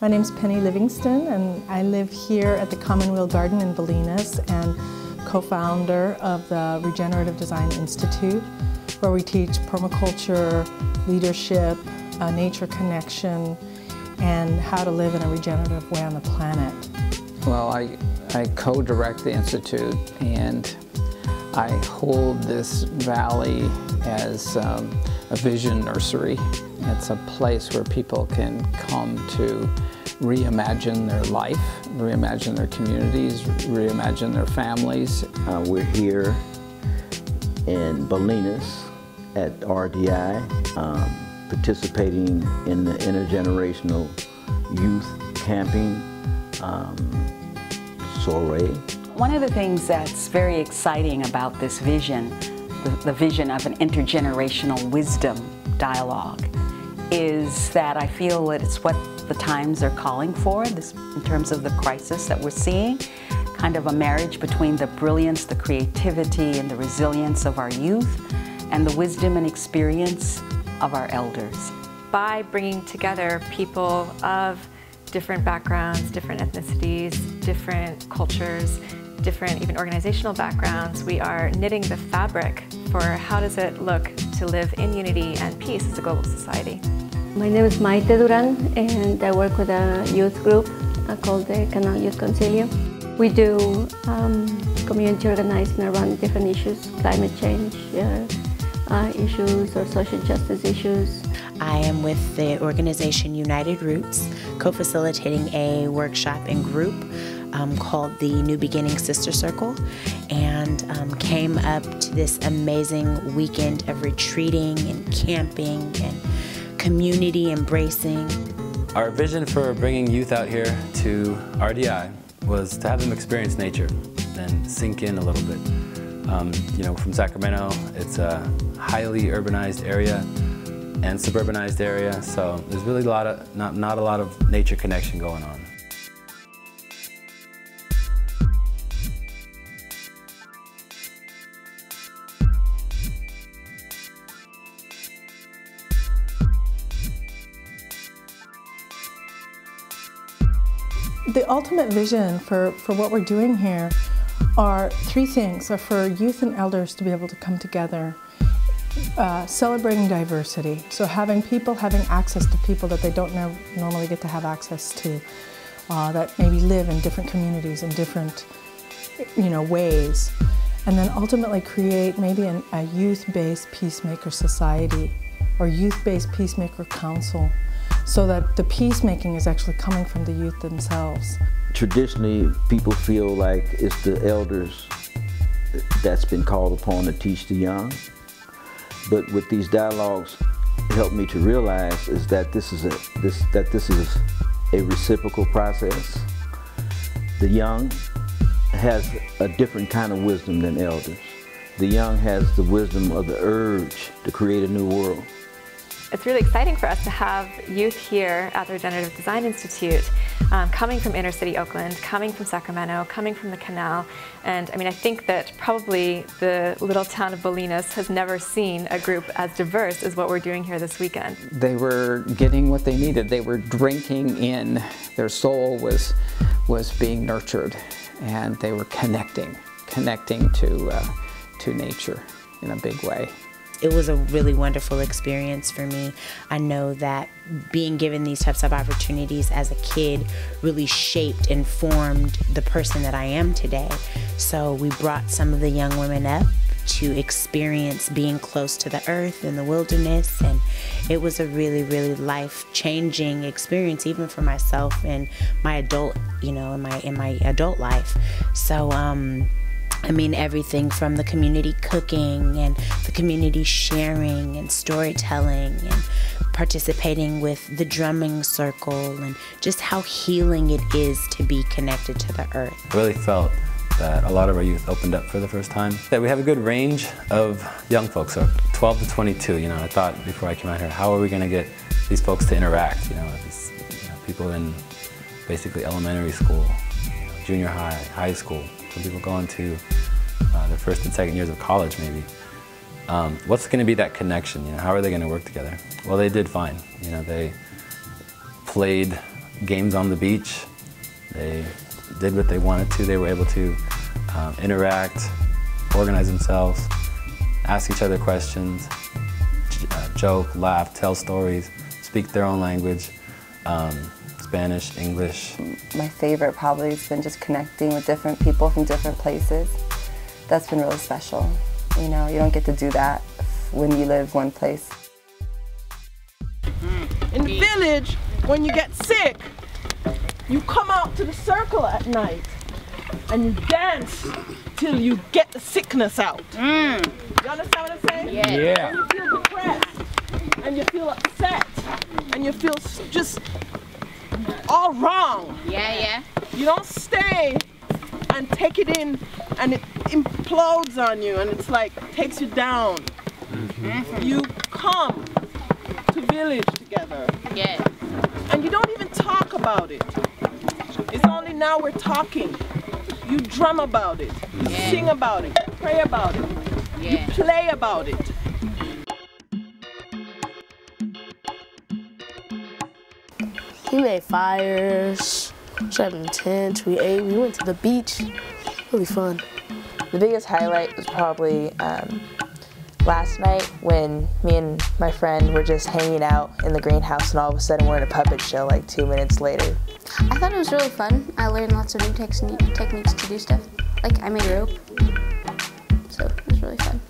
My name's Penny Livingston, and I live here at the Commonweal Garden in Bolinas and co-founder of the Regenerative Design Institute, where we teach permaculture, leadership, nature connection, and how to live in a regenerative way on the planet. Well, I co-direct the Institute, and I hold this valley as a vision nursery. It's a place where people can come to reimagine their life, reimagine their communities, reimagine their families. We're here in Bolinas at RDI, participating in the Intergenerational Youth Camping Soiree. One of the things that's very exciting about this vision, the vision of an intergenerational wisdom dialogue, is that I feel that it's what the times are calling for, this, in terms of the crisis that we're seeing, kind of a marriage between the brilliance, the creativity, and the resilience of our youth, and the wisdom and experience of our elders. By bringing together people of different backgrounds, different ethnicities, different cultures, different even organizational backgrounds, we are knitting the fabric for how does it look to live in unity and peace as a global society. My name is Maite Duran, and I work with a youth group called the Canal Youth Concilio. We do community organizing around different issues, climate change issues or social justice issues. I am with the organization United Roots, co-facilitating a workshop and group called the New Beginning Sister Circle, and came up to this amazing weekend of retreating and camping and community embracing. Our vision for bringing youth out here to RDI was to have them experience nature and sink in a little bit. You know, from Sacramento, it's a highly urbanized area and suburbanized area, so there's really not a lot of nature connection going on. The ultimate vision for what we're doing here are three things: are for youth and elders to be able to come together, celebrating diversity, so having access to people that they don't normally get to have access to, that maybe live in different communities in different ways, and then ultimately create maybe a youth-based peacemaker society or youth-based peacemaker council, so that the peacemaking is actually coming from the youth themselves. Traditionally, people feel like it's the elders that's been called upon to teach the young. But what these dialogues help me to realize is that this is a reciprocal process. The young has a different kind of wisdom than elders. The young has the wisdom of the urge to create a new world. It's really exciting for us to have youth here at the Regenerative Design Institute, coming from inner city Oakland, coming from Sacramento, coming from the Canal. And I mean, I think that probably the little town of Bolinas has never seen a group as diverse as what we're doing here this weekend. They were getting what they needed. They were drinking in. Their soul was being nurtured, and they were connecting to nature in a big way. It was a really wonderful experience for me. I know that being given these types of opportunities as a kid really shaped and formed the person that I am today. So we brought some of the young women up to experience being close to the earth and the wilderness, and it was a really, really life-changing experience, even for myself and my adult, in my adult life. So I mean, everything from the community cooking and the community sharing and storytelling and participating with the drumming circle, and just how healing it is to be connected to the earth. I really felt that a lot of our youth opened up for the first time. That we have a good range of young folks, so 12 to 22. I thought before I came out here, how are we going to get these folks to interact? These people in basically elementary school, junior high, high school. Some people going to their first and second years of college, maybe. What's going to be that connection? How are they going to work together? Well, they did fine. They played games on the beach. They did what they wanted to. They were able to interact, organize themselves, ask each other questions, joke, laugh, tell stories, speak their own language, Spanish, English. My favorite probably has been just connecting with different people from different places. That's been really special. You know, you don't get to do that when you live one place. In the village, when you get sick, you come out to the circle at night and you dance till you get the sickness out. You understand what I'm saying? Yeah. And you feel depressed and you feel upset and you feel just all wrong. Yeah. You don't stay and take it in and it implodes on you and it's like takes you down. You come to village together. Yeah. And you don't even talk about it. It's only now we're talking. You drum about it. You sing about it. You pray about it. You play about it. We made fires, set in tents, we ate, we went to the beach. Really fun. The biggest highlight was probably last night when me and my friend were just hanging out in the greenhouse and all of a sudden we're in a puppet show like 2 minutes later. I thought it was really fun. I learned lots of new techniques to do stuff. Like I made a rope, so it was really fun.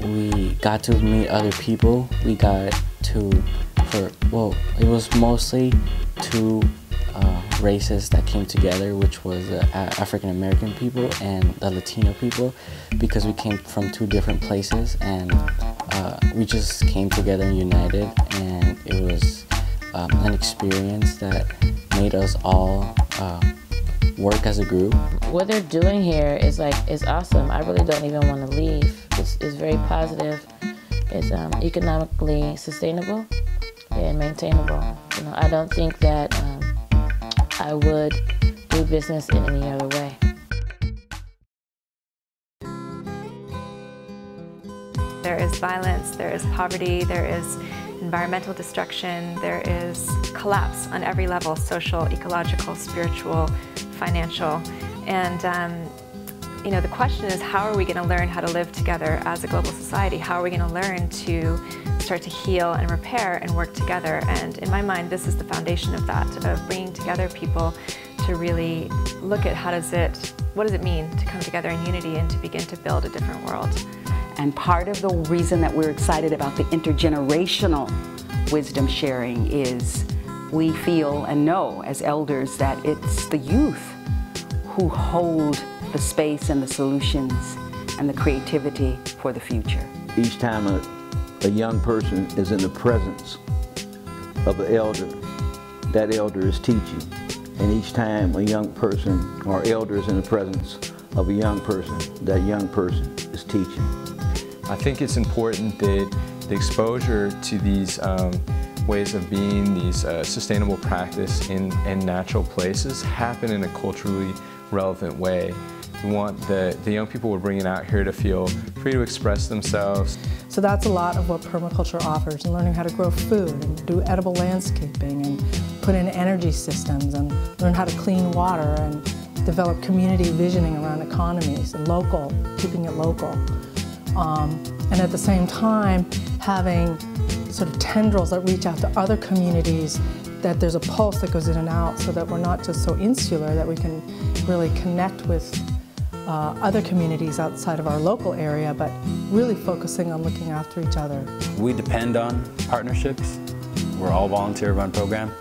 We got to meet other people. We got to, it was mostly two races that came together, which was the African American people and the Latino people, because we came from two different places and we just came together and united, and it was an experience that made us all work as a group. What they're doing here is awesome. I really don't even want to leave. It's very positive. It's economically sustainable and maintainable. You know, I don't think that I would do business in any other way. There is violence, there is poverty, there is environmental destruction, there is collapse on every level: social, ecological, spiritual, financial. And you know, the question is, how are we going to learn how to live together as a global society? How are we going to learn to start to heal and repair and work together? And in my mind, this is the foundation of that, of bringing together people to really look at what does it mean to come together in unity and to begin to build a different world. And part of the reason that we're excited about the intergenerational wisdom sharing is we feel and know as elders that it's the youth who hold the space and the solutions and the creativity for the future. Each time a young person is in the presence of an elder, that elder is teaching. And each time a young person or elder is in the presence of a young person, that young person is teaching. I think it's important that the exposure to these ways of being, these sustainable practice in natural places happen in a culturally relevant way. We want the young people we're bringing out here to feel free to express themselves. So that's a lot of what permaculture offers, and learning how to grow food and do edible landscaping and put in energy systems and learn how to clean water and develop community visioning around economies and keeping it local. And at the same time, having sort of tendrils that reach out to other communities, that there's a pulse that goes in and out so that we're not just so insular, that we can really connect with other communities outside of our local area, but really focusing on looking after each other. We depend on partnerships. We're all volunteer-run program,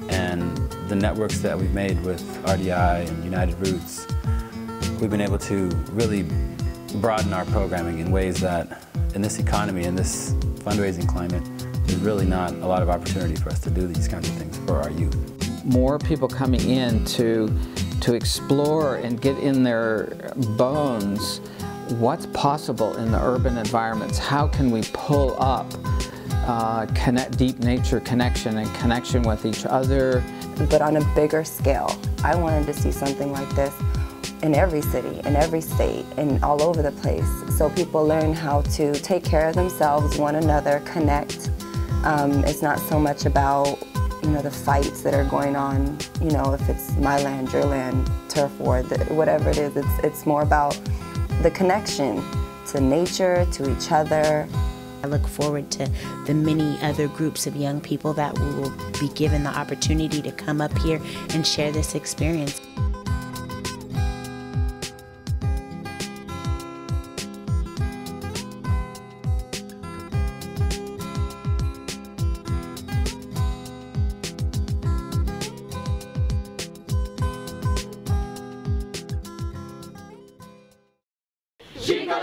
and the networks that we've made with RDI and United Roots, we've been able to really broaden our programming in ways that in this economy, in this fundraising climate, there's really not a lot of opportunity for us to do these kinds of things for our youth. More people coming in to explore and get in their bones what's possible in the urban environments. How can we pull up deep nature connection and connection with each other? But on a bigger scale, I wanted to see something like this in every city, in every state, and all over the place, so people learn how to take care of themselves, one another, connect. It's not so much about the fights that are going on, if it's my land, your land, turf war, whatever it is, it's more about the connection to nature, to each other. I look forward to the many other groups of young people that will be given the opportunity to come up here and share this experience. Jingle